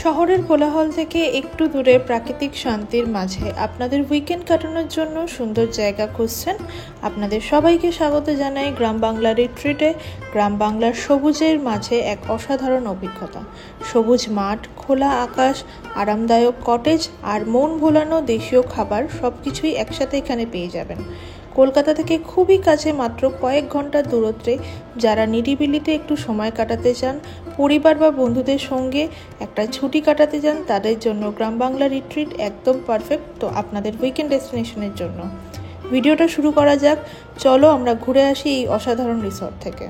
শহরের কোলাহল থেকে একটু দূরে প্রাকৃতিক শান্তির মাঝে আপনাদের উইকেন্ড কাটানোর জন্য সুন্দর জায়গা খুঁজছেন। আপনাদের সবাইকে স্বাগত জানাই গ্রাম বাংলা রিট্রিটে। গ্রাম বাংলার সবুজের মাঝে এক অসাধারণ অভিজ্ঞতা। সবুজ মাঠ, খোলা আকাশ, আরামদায়ক কটেজ আর মন ভোলানো দেশীয় খাবার সবকিছুই একসাথে এখানে পেয়ে যাবেন। কলকাতা থেকে খুবই কাছে, মাত্র কয়েক ঘন্টার দূরত্বে যারা নিরিবিলিতে একটু সময় কাটাতে চান, পরিবার বা বন্ধুদের সঙ্গে একটা ছুটি কাটাতে চান, তাদের জন্য গ্রাম বাংলা রিট্রিট একদম পারফেক্ট তো আপনাদের উইকেন্ড ডেস্টিনেশনের জন্য। ভিডিওটা শুরু করা যাক। চলো আমরা ঘুরে আসি এই অসাধারণ রিসর্ট থেকে।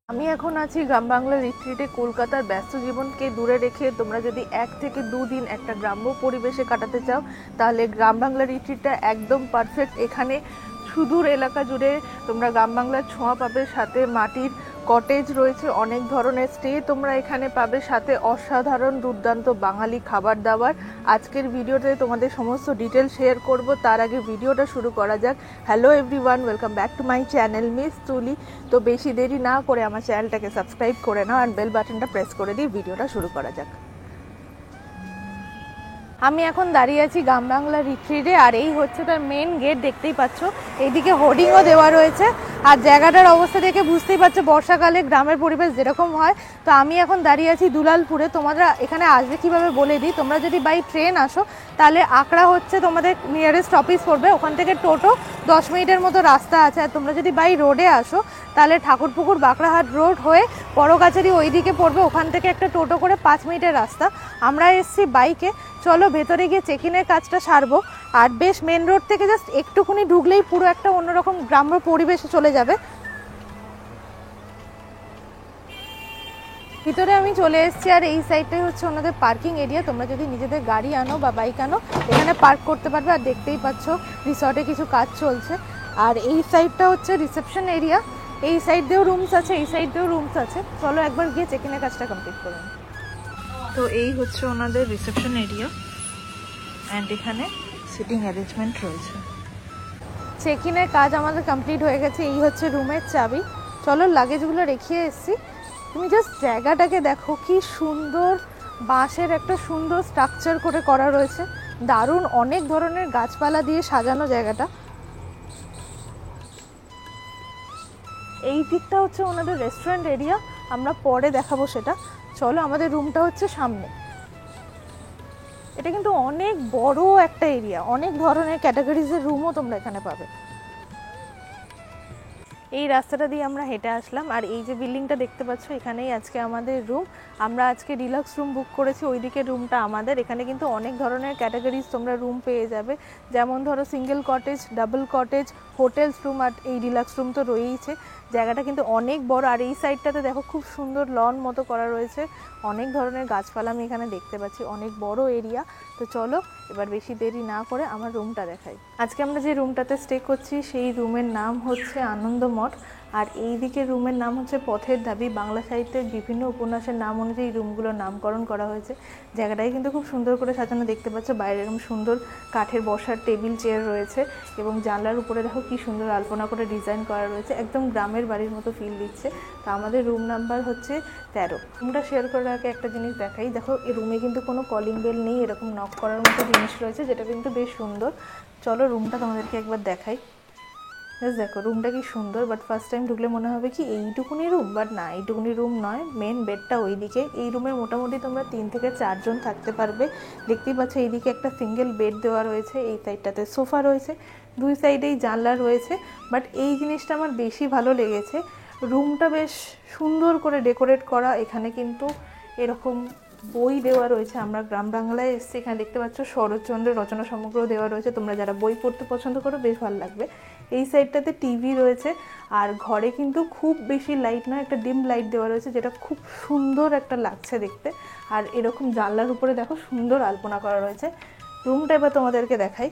আমি এখন আছি গ্রাম বাংলা রিট্রিটে। কলকাতার ব্যস্ত জীবনকে দূরে রেখে তোমরা যদি 1 থেকে 2 দিন একটা গ্রাম্য পরিবেশে কাটাতে চাও, তাহলে গ্রাম বাংলা রিট্রিটটা একদম পারফেক্ট। এখানে সুদূর এলাকা জুড়ে তোমরা গ্রাম বাংলার ছোঁয়া পাবে, সাথে মাটির কটেজ রয়েছে, অনেক ধরনের স্টে তোমরা এখানে পাবে, সাথে অসাধারণ দুর্দান্ত বাঙালি খাবার দাবার। আজকের ভিডিওতে তোমাদের সমস্ত ডিটেল শেয়ার করব। তার আগে ভিডিওটা শুরু করা যাক। Hello everyone, welcome back to my channel miss তুলি। তো বেশি দেরি না করে আমার চ্যানেলটাকে সাবস্ক্রাইব করে নাও আর বেল বাটনটা প্রেস করে দিয়ে ভিডিওটা শুরু করা যাক। আমি এখন দাঁড়িয়ে আছি গ্রাম বাংলা রিট্রিটে, আর এই হচ্ছে তার মেন গেট। দেখতেই পাচ্ছ এইদিকে হোর্ডিংও দেওয়া রয়েছে, আর জায়গাটার অবস্থা দেখে বুঝতেই পারছো বর্ষাকালে গ্রামের পরিবেশ যেরকম হয়। তো আমি এখন দাঁড়িয়ে আছি দুলালপুরে। তোমরা এখানে আসবে কিভাবে বলে দিই। তোমরা যদি বাই ট্রেন আসো তাহলে আকড়া হচ্ছে তোমাদের নিয়ারেস্ট অফিস পড়বে, ওখান থেকে টোটো 10 মিনিটের মতো রাস্তা আছে। আর তোমরা যদি বাই রোডে আসো তাহলে ঠাকুরপুকুর বাঁকড়াহাট রোড হয়ে বড়গাছারি ওইদিকে পড়বে, ওখান থেকে একটা টোটো করে 5 মিনিটের রাস্তা। আমরা এসছি বাইকে। চলো ভেতরে গিয়ে চেক ইনের কাজটা সারবো। আর বেশ মেন রোড থেকে জাস্ট একটুখানি ঢুকলেই পুরো একটা অন্যরকম গ্রাম্য পরিবেশে চলে যাবে। ভিতরে আমি চলে এসেছি, আর এই সাইডটাই হচ্ছে ওনাদের পার্কিং এরিয়া। তোমরা যদি নিজেদের গাড়ি আনো বা বাইক আনো এখানে পার্ক করতে পারবে। আর দেখতেই পাচ্ছ রিসর্টে কিছু কাজ চলছে। আর এই সাইডটা হচ্ছে রিসেপশন এরিয়া। এই সাইড দিয়েও রুমস আছে, এই সাইড দিয়েও রুমস আছে। চলো একবার গিয়ে চেক ইনের কাজটা কমপ্লিট করুন। তো এই হচ্ছে ওনাদের রিসেপশন এরিয়া, অ্যান্ড এখানে সিটিং অ্যারেঞ্জমেন্ট রয়েছে। চেক ইনের কাজ আমাদের কমপ্লিট হয়ে গেছে। এই হচ্ছে রুমের চাবি। চলো লাগেজগুলো রেখে এসেছি। তুমি জাস্ট জায়গাটাকে দেখো, কি সুন্দর বাঁশের একটা সুন্দর স্ট্রাকচার করে করা রয়েছে। দারুণ, অনেক ধরনের গাছপালা দিয়ে সাজানো জায়গাটা। এই দিকটা হচ্ছে ওনাদের রেস্টুরেন্ট এরিয়া, আমরা পরে দেখাবো সেটা। চলো, আমাদের রুমটা হচ্ছে সামনে। এটা কিন্তু অনেক বড় একটা এরিয়া, অনেক ধরনের ক্যাটাগরিজের রুমও তোমরা এখানে পাবে। এই রাস্তাটা দিয়ে আমরা হেঁটে আসলাম, আর এই যে বিল্ডিংটা দেখতে পাচ্ছ এখানেই আজকে আমাদের রুম। আমরা আজকে ডিলাক্স রুম বুক করেছি, ওইদিকে রুমটা আমাদের। এখানে কিন্তু অনেক ধরনের ক্যাটাগরিজ তোমরা রুম পেয়ে যাবে, যেমন ধরো single cottage, double cottage, hotels room, আর এই ডিলাক্স রুম তো রয়েইছে। জায়গাটা কিন্তু অনেক বড়। আর এই সাইডটাতে দেখো খুব সুন্দর লন মতো করা রয়েছে, অনেক ধরনের গাছপালা আমি এখানে দেখতে পাচ্ছি, অনেক বড় এরিয়া। তো চলো এবার বেশি দেরি না করে আমার রুমটা দেখাই। আজকে আমরা যে রুমটাতে স্টে করছি সেই রুমের নাম হচ্ছে আনন্দমঠ, আর এই দিকের রুমের নাম হচ্ছে পথের দাবি। বাংলা সাহিত্যের বিভিন্ন উপন্যাসের নাম অনুযায়ী এই রুমগুলোর নামকরণ করা হয়েছে। জায়গাটাই কিন্তু খুব সুন্দর করে সাজানো, দেখতে পাচ্ছ বাইরে এরকম সুন্দর কাঠের বসার টেবিল চেয়ার রয়েছে, এবং জানলার উপরে দেখো কি সুন্দর আলপনা করে ডিজাইন করা রয়েছে, একদম গ্রামের বাড়ির মতো ফিল দিচ্ছে। তো আমাদের রুম নাম্বার হচ্ছে 13। রুমটা শেয়ার করার আগে একটা জিনিস দেখাই। দেখো এই রুমে কিন্তু কোনো কলিং বেল নেই, এরকম নক করার মতো জিনিস রয়েছে, যেটা কিন্তু বেশ সুন্দর। চলো রুমটা তোমাদেরকে একবার দেখাই। দেখো রুমটা কি সুন্দর, বাট ফার্স্ট টাইম ঢুকলে মনে হবে কি এইটুকুনি রুম, বাট না, এইটুকুনি রুম নয়। মেন বেডটা ওইদিকে। এই রুমে মোটামুটি তোমরা 3 থেকে 4 জন থাকতে পারবে। দেখতেই পাচ্ছ এইদিকে একটা সিঙ্গেল বেড দেওয়া রয়েছে, এই সাইডটাতে সোফা রয়েছে, 2 সাইডেই জানলা রয়েছে। বাট এই জিনিসটা আমার বেশি ভালো লেগেছে, রুমটা বেশ সুন্দর করে ডেকোরেট করা। এখানে কিন্তু এরকম বই দেওয়া রয়েছে, আমরা গ্রাম বাংলায় এসেছি, এখানে দেখতে পাচ্ছ শরৎচন্দ্রের রচনা সমগ্র দেওয়া রয়েছে। তোমরা যারা বই পড়তে পছন্দ করো বেশ ভালো লাগবে। এই সাইডটাতে টিভি রয়েছে, আর ঘরে কিন্তু খুব বেশি লাইট নয়, একটা ডিম লাইট দেওয়া রয়েছে, যেটা খুব সুন্দর একটা লাগছে দেখতে। আর এরকম জানলার উপরে দেখো সুন্দর আলপনা করা রয়েছে। রুমটা এবার তোমাদেরকে দেখাই।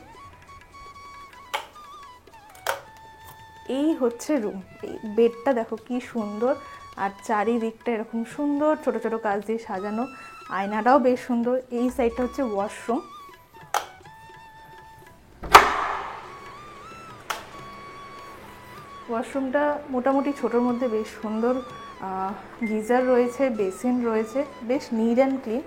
এই হচ্ছে রুম। এই বেডটা দেখো কি সুন্দর, আর চারিদিকটা এরকম সুন্দর ছোট ছোট কাজ দিয়ে সাজানো, আয়নাটাও বেশ সুন্দর। এই সাইডটা হচ্ছে ওয়াশরুম। ওয়াশরুমটা মোটামুটি ছোটোর মধ্যে বেশ সুন্দর, গিজার রয়েছে, বেসিন রয়েছে, বেশ নিট অ্যান্ড ক্লিন।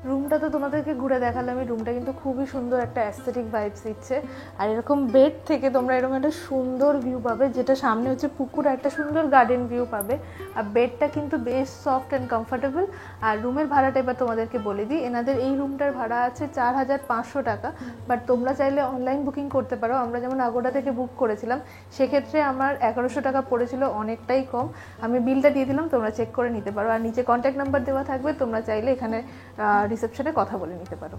রুমটা তো তোমাদেরকে ঘুরে দেখালাম, এই রুমটা কিন্তু খুবই সুন্দর একটা অ্যাস্থেটিক ভাইবস দিচ্ছে। আর এরকম বেড থেকে তোমরা এরকম একটা সুন্দর ভিউ পাবে, যেটা সামনে হচ্ছে পুকুর, একটা সুন্দর গার্ডেন ভিউ পাবে। আর বেডটা কিন্তু বেশ সফট অ্যান্ড কমফোর্টেবল। আর রুমের ভাড়াটা এবার তোমাদেরকে বলে দিই, এনাদের এই রুমটার ভাড়া আছে 4,500 টাকা। বাট তোমরা চাইলে অনলাইন বুকিং করতে পারো। আমরা যেমন আগোডা থেকে বুক করেছিলাম, সেক্ষেত্রে আমার 1100 টাকা পড়েছিল, অনেকটাই কম। আমি বিলটা দিয়ে দিলাম, তোমরা চেক করে নিতে পারো। আর নিচে কন্ট্যাক্ট নাম্বার দেওয়া থাকবে, তোমরা চাইলে এখানে রিসেপশনে কথা বলে নিতে পারো।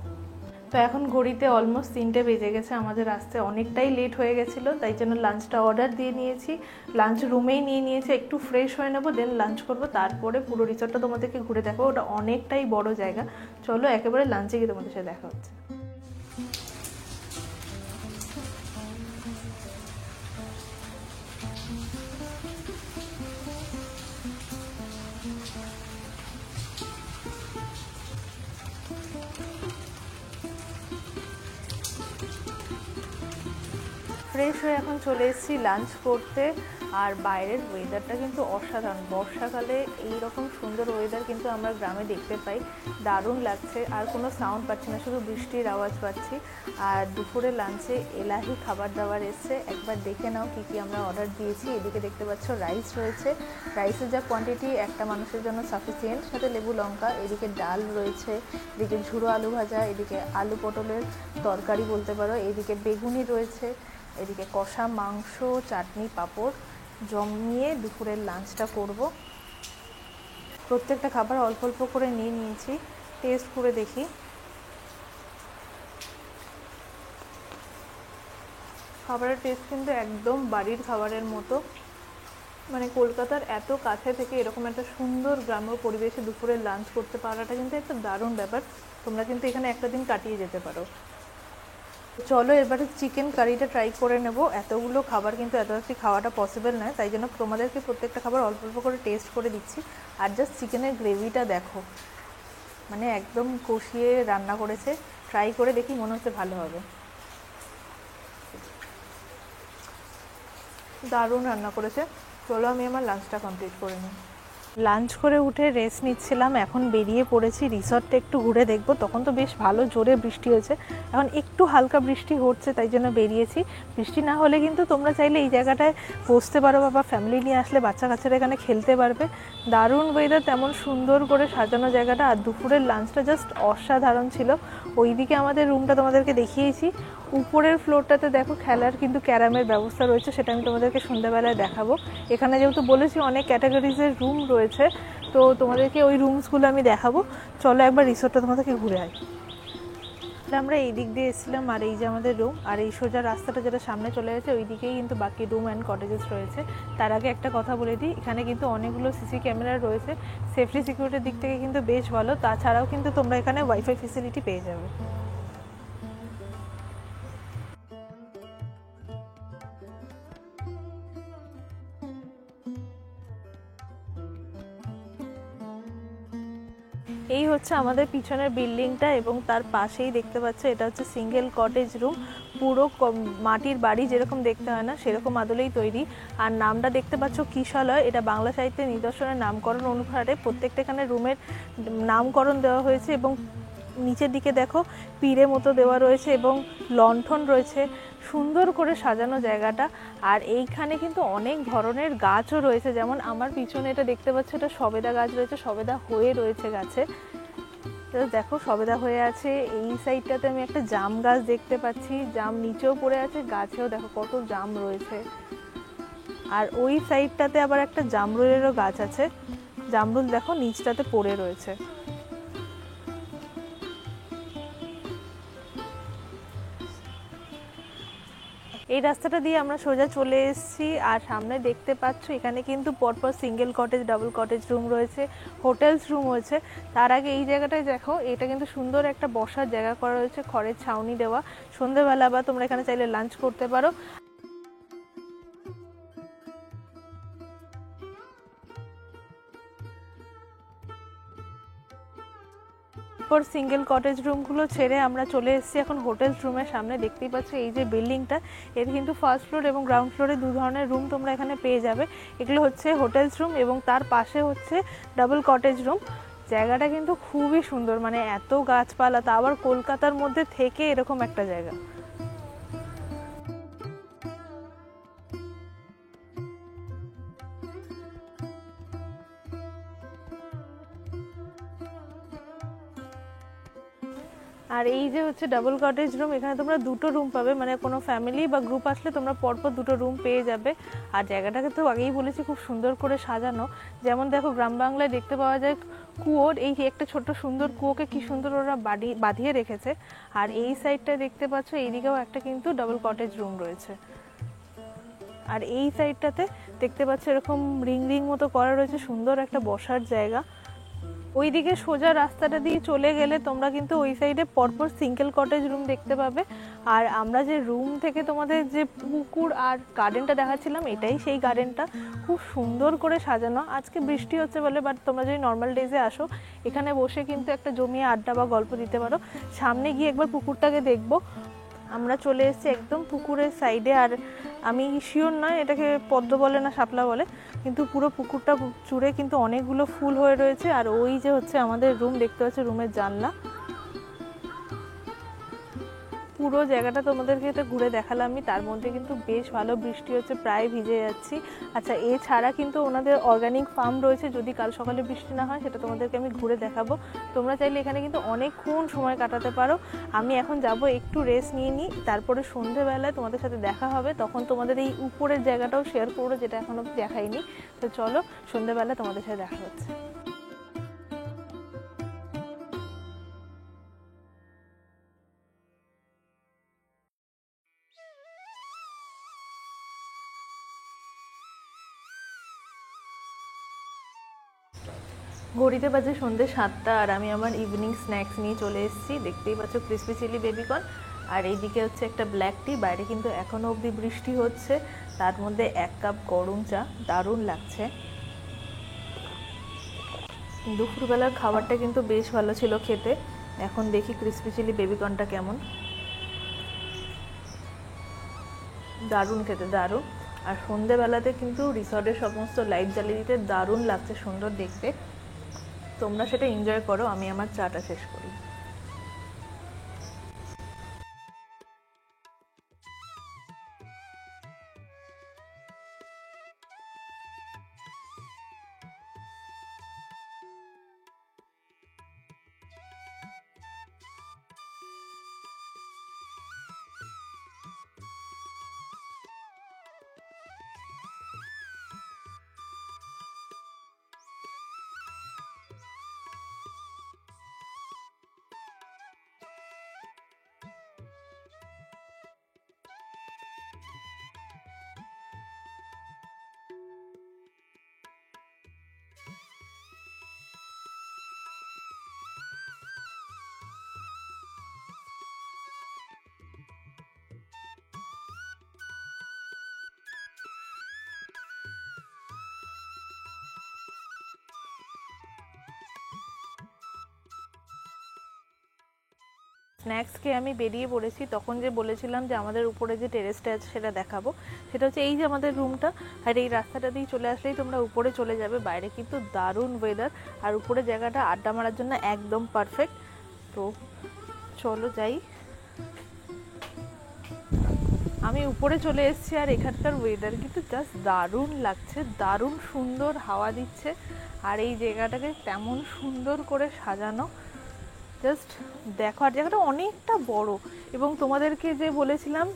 তো এখন ঘড়িতে অলমোস্ট 3টে বেজে গেছে, আমাদের আসতে অনেকটাই লেট হয়ে গেছিলো, তাই জন্য লাঞ্চটা অর্ডার দিয়ে নিয়েছি। লাঞ্চ রুমেই নিয়ে নিয়েছি, একটু ফ্রেশ হয়ে নেবো, দেন লাঞ্চ করবো, তারপরে পুরো রিসর্টটা তোমাদেরকে ঘুরে দেখাবো। ওটা অনেকটাই বড় জায়গা। চলো একেবারে লাঞ্চে গিয়ে তোমাদের সাথে দেখা হচ্ছে। ফ্রেশ হয়ে এখন চলে এসেছি লাঞ্চ করতে। আর বাইরের ওয়েদারটা কিন্তু অসাধারণ। বর্ষাকালে এই রকম সুন্দর ওয়েদার কিন্তু আমরা গ্রামে দেখতে পাই, দারুণ লাগছে। আর কোনো সাউন্ড পাচ্ছি না, শুধু বৃষ্টির আওয়াজ পাচ্ছি। আর দুপুরে লাঞ্চে এলাহি খাবার দাবার এসছে, একবার দেখে নাও কী কী আমরা অর্ডার দিয়েছি। এদিকে দেখতে পাচ্ছ রাইস রয়েছে, রাইসের যা কোয়ান্টিটি একটা মানুষের জন্য সাফিসিয়েন্ট, সাথে লেবু লঙ্কা। এদিকে ডাল রয়েছে, এদিকে ঝুড়ো আলু ভাজা, এদিকে আলু পটলের তরকারি বলতে পারো, এদিকে বেগুনি রয়েছে, এদিকে কষা মাংস, চাটনি, পাঁপড় জমিয়ে দুপুরের লাঞ্চটা করব। প্রত্যেকটা খাবার অল্প অল্প করে নিয়ে নিয়েছি, টেস্ট করে দেখি। খাবারের টেস্ট কিন্তু একদম বাড়ির খাবারের মতো। মানে কলকাতার এত কাছে থেকে এরকম একটা সুন্দর গ্রাম্য পরিবেশে দুপুরের লাঞ্চ করতে পারাটা কিন্তু একটা দারুণ ব্যাপার। তোমরা কিন্তু এখানে একটা দিন কাটিয়ে যেতে পারো। চলো এবারে চিকেন কারিটা ট্রাই করে নেব। এতগুলো খাবার কিন্তু এত বেশি খাওয়াটা পসিবল নয়, তাই জন্য তোমাদেরকে প্রত্যেকটা খাবার অল্প অল্প করে টেস্ট করে দিচ্ছি। আর জাস্ট চিকেনের গ্রেভিটা দেখো, মানে একদম কষিয়ে রান্না করেছে। ট্রাই করে দেখি, মনে হচ্ছে ভালো হবে। দারুণ রান্না করেছে। চলো আমি আমার লাঞ্চটা কমপ্লিট করে নিই। লাঞ্চ করে উঠে রেস্ট নিচ্ছিলাম, এখন বেরিয়ে পড়েছি রিসর্টটা একটু ঘুরে দেখব। তখন তো বেশ ভালো জোরে বৃষ্টি হয়েছে, এখন একটু হালকা বৃষ্টি হচ্ছে, তাই জন্য বেরিয়েছি। বৃষ্টি না হলে কিন্তু তোমরা চাইলে এই জায়গাটায় বসতে পারো, বা ফ্যামিলি নিয়ে আসলে বাচ্চা কাচ্চারা এখানে খেলতে পারবে। দারুণ ওয়েদার, তেমন সুন্দর করে সাজানো জায়গাটা। আর দুপুরের লাঞ্চটা জাস্ট অসাধারণ ছিল। ওইদিকে আমাদের রুমটা তোমাদেরকে দেখিয়েছি। উপরের ফ্লোরটাতে দেখো খেলার কিন্তু ক্যারামের ব্যবস্থা রয়েছে, সেটা আমি তোমাদেরকে সন্ধ্যাবেলায় দেখাবো। এখানে যেহেতু বলেছি অনেক ক্যাটাগরিজের রুম রয়েছে, তো তোমাদেরকে ওই রুমসগুলো আমি দেখাবো। চলো একবার রিসোর্টটা তোমাদেরকে ঘুরে আসি। আমরা এই দিক দিয়ে এসেছিলাম, আর এই যে আমাদের রুম। আর এই সোজা রাস্তাটা যেটা সামনে চলে গেছে, ওই দিকেই কিন্তু বাকি রুম অ্যান্ড কটেজেস রয়েছে। তার আগে একটা কথা বলে দিই, এখানে কিন্তু অনেকগুলো সিসি ক্যামেরা রয়েছে। সেফটি সিকিউরিটির দিক থেকে কিন্তু বেশ ভালো। তাছাড়াও কিন্তু তোমরা এখানে ওয়াইফাই ফেসিলিটি পেয়ে যাবে। এই হচ্ছে আমাদের পিছনের বিল্ডিংটা, এবং তার পাশেই দেখতে পাচ্ছ এটা হচ্ছে সিঙ্গেল কটেজ রুম। পুরো মাটির বাড়ি যেরকম দেখতে হয় না, সেরকম আদলেই তৈরি। আর নামটা দেখতে পাচ্ছ কিশালয়, এটা বাংলা সাহিত্যের নিদর্শনের নামকরণ অনুসারে প্রত্যেকটা এখানে রুমের নামকরণ দেওয়া হয়েছে। এবং নিচের দিকে দেখো পিড়ে মতো দেওয়া রয়েছে, এবং লণ্ঠন রয়েছে, সুন্দর করে সাজানো জায়গাটা। আর এইখানে কিন্তু অনেক ধরনের গাছও রয়েছে, যেমন আমার পিছনে এটা দেখতে পাচ্ছ, এটা সবেদা গাছ রয়েছে, সবেদা হয়ে রয়েছে গাছে। দেখো সবেদা হয়ে আছে। এই সাইডটাতে আমি একটা জাম গাছ দেখতে পাচ্ছি, জাম নিচেও পড়ে আছে, গাছেও দেখো কত জাম রয়েছে। আর ওই সাইডটাতে আবার একটা জামরুলেরও গাছ আছে, জামরুল দেখো নিচটাতে পড়ে রয়েছে। এই রাস্তাটা দিয়ে আমরা সোজা চলে এসেছি, আর সামনে দেখতে পাচ্ছ এখানে কিন্তু পরপর single cottage, double cottage room রয়েছে, হোটেলস রুম রয়েছে। তার আগে এই জায়গাটায় দেখো, এটা কিন্তু সুন্দর একটা বসার জায়গা করা রয়েছে, খড়ের ছাউনি দেওয়া। সন্ধ্যেবেলা বা তোমরা এখানে চাইলে লাঞ্চ করতে পারো। পর সিঙ্গেল কটেজ রুমগুলো ছেড়ে আমরা চলে এসেছি এখন হোটেলস রুমের সামনে। দেখতেই পাচ্ছ এই যে বিল্ডিংটা, এর কিন্তু ফার্স্ট ফ্লোর এবং গ্রাউন্ড ফ্লোরে দু ধরনের রুম তোমরা এখানে পেয়ে যাবে। এগুলো হচ্ছে হোটেলস রুম এবং তার পাশে হচ্ছে ডাবল কটেজ রুম। জায়গাটা কিন্তু খুবই সুন্দর, মানে এত গাছপালা, তা আবার কলকাতার মধ্যে থেকে এরকম একটা জায়গা। আর এই যে হচ্ছে ডাবল কটেজ রুম, এখানে তোমরা দুটো রুম পাবে, মানে কোনো ফ্যামিলি বা গ্রুপ আসলে তোমরা পরপর দুটো রুম পেয়ে যাবে। আর জায়গাটাকে তো আগেই বলেছি খুব সুন্দর করে সাজানো। যেমন দেখো গ্রাম বাংলায় দেখতে পাওয়া যায় কুয়োর, এই একটা ছোট্ট সুন্দর কুয়োকে কি সুন্দর ওরা বাঁধিয়ে রেখেছে। আর এই সাইডটা দেখতে পাচ্ছ, এইদিকেও একটা কিন্তু ডাবল কটেজ রুম রয়েছে। আর এই সাইডটাতে দেখতে পাচ্ছ এরকম রিং রিং মতো করা রয়েছে, সুন্দর একটা বসার জায়গা। ওইদিকে সোজা রাস্তাটা দিয়ে চলে গেলে তোমরা কিন্তু ওই সাইডে পরপর সিঙ্গেল কটেজ রুম দেখতে পাবে। আর আমরা যে রুম থেকে তোমাদের যে পুকুর আর গার্ডেনটা দেখাচ্ছিলাম, এটাই সেই গার্ডেনটা, খুব সুন্দর করে সাজানো। আজকে বৃষ্টি হচ্ছে বলে, বাট তোমরা যদি নর্মাল ডেজে আসো এখানে বসে কিন্তু একটা জমিয়ে আড্ডা বা গল্প দিতে পারো। সামনে গিয়ে একবার পুকুরটাকে দেখবো। আমরা চলে এসেছি একদম পুকুরের সাইডে, আর আমি শিওর নয় এটাকে পদ্ম বলে না শাপলা বলে, কিন্তু পুরো পুকুরটা জুড়ে কিন্তু অনেকগুলো ফুল হয়ে রয়েছে। আর ওই যে হচ্ছে আমাদের রুম দেখতে পাচ্ছ, রুমের জানলা। পুরো জায়গাটা তোমাদেরকে তো ঘুরে দেখালাম আমি, তার মধ্যে কিন্তু বেশ ভালো বৃষ্টি হচ্ছে, প্রায় ভিজে যাচ্ছি। আচ্ছা, এছাড়া কিন্তু ওনাদের অর্গানিক ফার্ম রয়েছে, যদি কাল সকালে বৃষ্টি না হয় সেটা তোমাদেরকে আমি ঘুরে দেখাবো। তোমরা চাইলে এখানে কিন্তু অনেকক্ষণ সময় কাটাতে পারো। আমি এখন যাব একটু রেস্ট নিয়ে নিই, তারপরে সন্ধেবেলায় তোমাদের সাথে দেখা হবে, তখন তোমাদের এই উপরের জায়গাটাও শেয়ার করবো যেটা এখনো দেখাইনি। তো চলো, সন্ধেবেলায় তোমাদের সাথে দেখা হচ্ছে। ঘড়িতে বাজে সন্ধ্যে 7টা, আর আমি আমার ইভিনিং স্ন্যাক্স নিয়ে চলে এসেছি। দেখতেই পাচ্ছ ক্রিসপি চিলি বেবিকর্ন, আর এইদিকে হচ্ছে একটা ব্ল্যাক টি। বাইরে কিন্তু এখনও অবধি বৃষ্টি হচ্ছে, তার মধ্যে 1 কাপ গরম চা, দারুণ লাগছে। দুপুরবেলার খাবারটা কিন্তু বেশ ভালো ছিল খেতে। এখন দেখি ক্রিসপি চিলি বেবিকর্নটা কেমন। দারুণ খেতে, দারুণ। আর সন্ধেবেলাতে কিন্তু রিসর্টের সমস্ত লাইট জ্বালিয়ে দিতে দারুণ লাগছে, সুন্দর দেখতে। তোমরা সেটা এনজয় করো, আমি আমার চাটা শেষ করি। স্ন্যাক্স খেয়ে আমি বেরিয়ে পড়েছি। তখন যে বলেছিলাম যে আমাদের উপরে যে টেরেসটা আছে সেটা দেখাবো, সেটা হচ্ছে এই যে আমাদের রুমটা। আর এই রাস্তাটা দিয়ে চলে আসলেই তোমরা উপরে চলে যাবে। বাইরে কিন্তু দারুণ ওয়েদার, আর উপরে জায়গাটা আড্ডা মারার জন্য একদম পারফেক্ট। তো চলো যাই। আমি উপরে চলে এসেছি, আর এখানকার ওয়েদার কিন্তু জাস্ট দারুণ লাগছে, দারুণ সুন্দর হাওয়া দিচ্ছে। আর এই জায়গাটাকে তেমন সুন্দর করে সাজানো, জাস্ট দেখো। আর জায়গাটা অনেকটা বড়, এবং তোমাদেরকে যে বলেছিলাম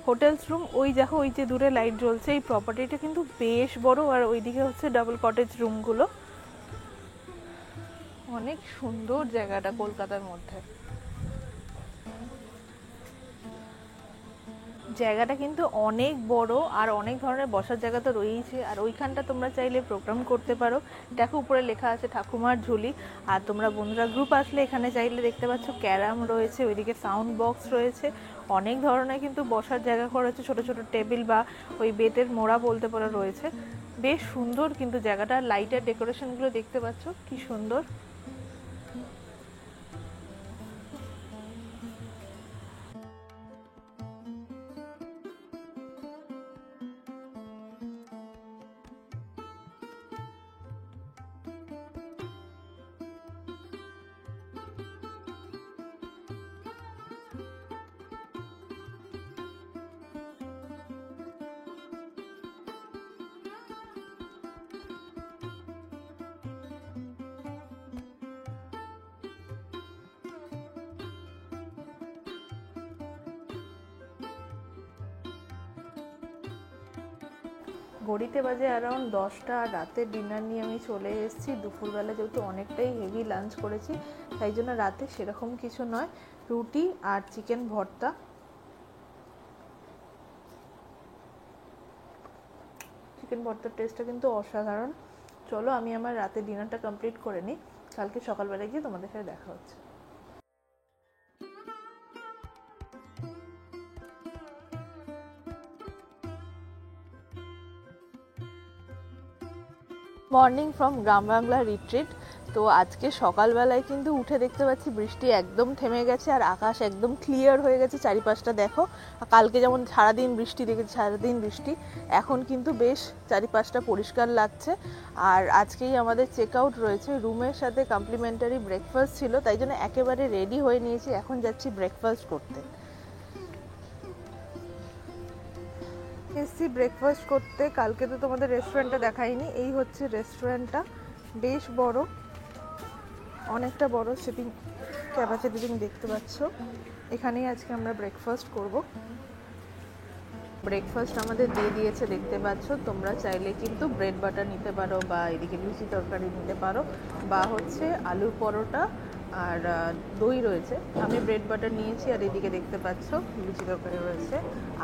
হোটেলস রুম, ওই দেখো ওই যে দূরে লাইট জ্বলছে, এই প্রপার্টিটা কিন্তু বেশ বড়। আর ওইদিকে হচ্ছে ডাবল কটেজ রুমগুলো। অনেক সুন্দর জায়গাটা কলকাতার মধ্যে। জায়গাটা কিন্তু অনেক বড় আর অনেক ধরনের বসার জায়গা তো রয়েছে। আর ওইখানটা তোমরা চাইলে প্রোগ্রাম করতে পারো। দেখো উপরে লেখা আছে ঠাকুমার ঝুলি। আর তোমরা বন্ধুরা গ্রুপ আসলে এখানে চাইলে দেখতে পাচ্ছ ক্যারাম রয়েছে, ওইদিকে সাউন্ড বক্স রয়েছে, অনেক ধরনের কিন্তু বসার জায়গা করেছে, ছোট ছোট টেবিল বা ওই বেতের মোড়া বলতে পারো রয়েছে। বেশ সুন্দর কিন্তু জায়গাটা, লাইটের ডেকোরেশনগুলো দেখতে পাচ্ছ কি সুন্দর। ঘড়িতে বাজে অ্যারাউন্ড 10টা। আর রাতের ডিনার নিয়ে আমি চলে এসেছি। দুপুরবেলা যেহেতু অনেকটাই হেভি লাঞ্চ করেছি, তাই জন্য রাতে সেরকম কিছু নয়, রুটি আর চিকেন ভর্তা। চিকেন ভর্তার টেস্টটা কিন্তু অসাধারণ। চলো আমি আমার রাতের ডিনারটা কমপ্লিট করে নিই, কালকে সকালবেলা গিয়ে তোমাদের সাথে দেখা হচ্ছে। Morning from gram Bangla retreat. তো আজকে সকালবেলায় কিন্তু উঠে দেখতে পাচ্ছি বৃষ্টি একদম থেমে গেছে আর আকাশ একদম ক্লিয়ার হয়ে গেছে চারিপাশটা। দেখো কালকে যেমন সারাদিন বৃষ্টি দেখেছি, সারাদিন বৃষ্টি, এখন কিন্তু বেশ চারিপাশটা পরিষ্কার লাগছে। আর আজকেই আমাদের চেক আউট রয়েছে, রুমের সাথে কমপ্লিমেন্টারি ব্রেকফাস্ট ছিল, তাই জন্য একেবারে রেডি হয়ে নিয়েছি, এখন যাচ্ছি ব্রেকফাস্ট করতে। এসছি ব্রেকফাস্ট করতে। কালকে তো তোমাদের রেস্টুরেন্টটা দেখাইনি, এই হচ্ছে রেস্টুরেন্টটা, বেশ বড়, অনেকটা বড়, সিটিং ক্যাপাসিটি তুমি দেখতে পাচ্ছ। এখানেই আজকে আমরা ব্রেকফাস্ট করব। ব্রেকফাস্ট আমাদের দিয়ে দিয়েছে দেখতে পাচ্ছ। তোমরা চাইলে কিন্তু ব্রেড বাটার নিতে পারো, বা এদিকে লুচি তরকারি নিতে পারো, বা হচ্ছে আলুর পরোটা আর দই রয়েছে। আমি ব্রেড বাটার নিয়েছি, আর এদিকে দেখতে পাচ্ছ লুচি তরকারি রয়েছে।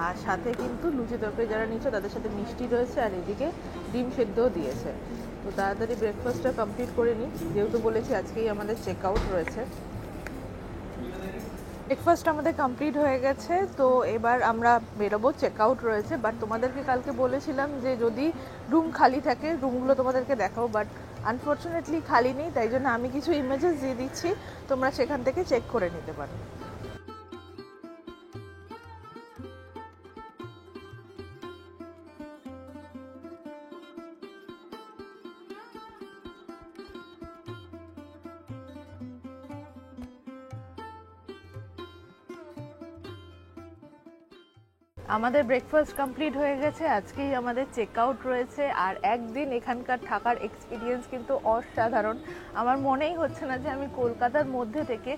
আর সাথে কিন্তু লুচি তরকারি যারা নিচ্ছ তাদের সাথে মিষ্টি রয়েছে, আর এদিকে ডিম সেদ্ধও দিয়েছে। তো তাড়াতাড়ি ব্রেকফাস্টটা কমপ্লিট করে নিই, যেহেতু বলেছি আজকেই আমাদের চেক আউট রয়েছে। ব্রেকফাস্ট আমাদের কমপ্লিট হয়ে গেছে, তো এবার আমরা বেরোবো, চেক আউট রয়েছে। বাট তোমাদেরকে কালকে বলেছিলাম যে যদি রুম খালি থাকে রুমগুলো তোমাদেরকে দেখাও, বাট আনফর্চুনেটলি খালি নেই, তাই জন্য আমি কিছু ইমেজেস দিয়ে দিচ্ছি, তোমরা সেখান থেকে চেক করে নিতে পারো। আমাদের ব্রেকফাস্ট কমপ্লিট হয়ে গেছে, আজকেই আমাদের চেক আউট রয়েছে। আর একদিন এখানকার থাকার এক্সপিরিয়েন্স কিন্তু অসাধারণ। আমার মনেই হচ্ছে না যে আমি কলকাতার মধ্যে থেকে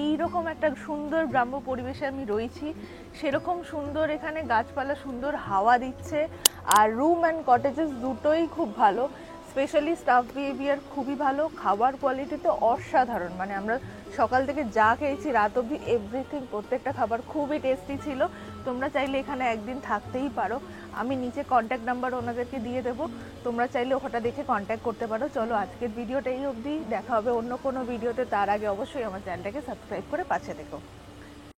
এই রকম একটা সুন্দর গ্রাম্য পরিবেশে আমি রয়েছি। সেরকম সুন্দর এখানে গাছপালা, সুন্দর হাওয়া দিচ্ছে। আর রুম অ্যান্ড কটেজেস দুটোই খুব ভালো, স্পেশালি স্টাফ বিহেভিয়ার খুবই ভালো, খাবার কোয়ালিটি তো অসাধারণ। মানে আমরা সকাল থেকে যা খেয়েছি রাত অবধি এভরিথিং, প্রত্যেকটা খাবার খুবই টেস্টি ছিল। তোমরা চাইলে এখানে একদিন থাকতেই পারো। আমি নিচে কন্ট্যাক্ট নাম্বার ওনাদেরকে দিয়ে দেবো, তোমরা চাইলে ওটা দেখে কন্ট্যাক্ট করতে পারো। চলো আজকের ভিডিওটা এই অবধি, দেখা হবে অন্য কোনো ভিডিওতে। তার আগে অবশ্যই আমার চ্যানেলটাকে সাবস্ক্রাইব করে পাশে দেখো।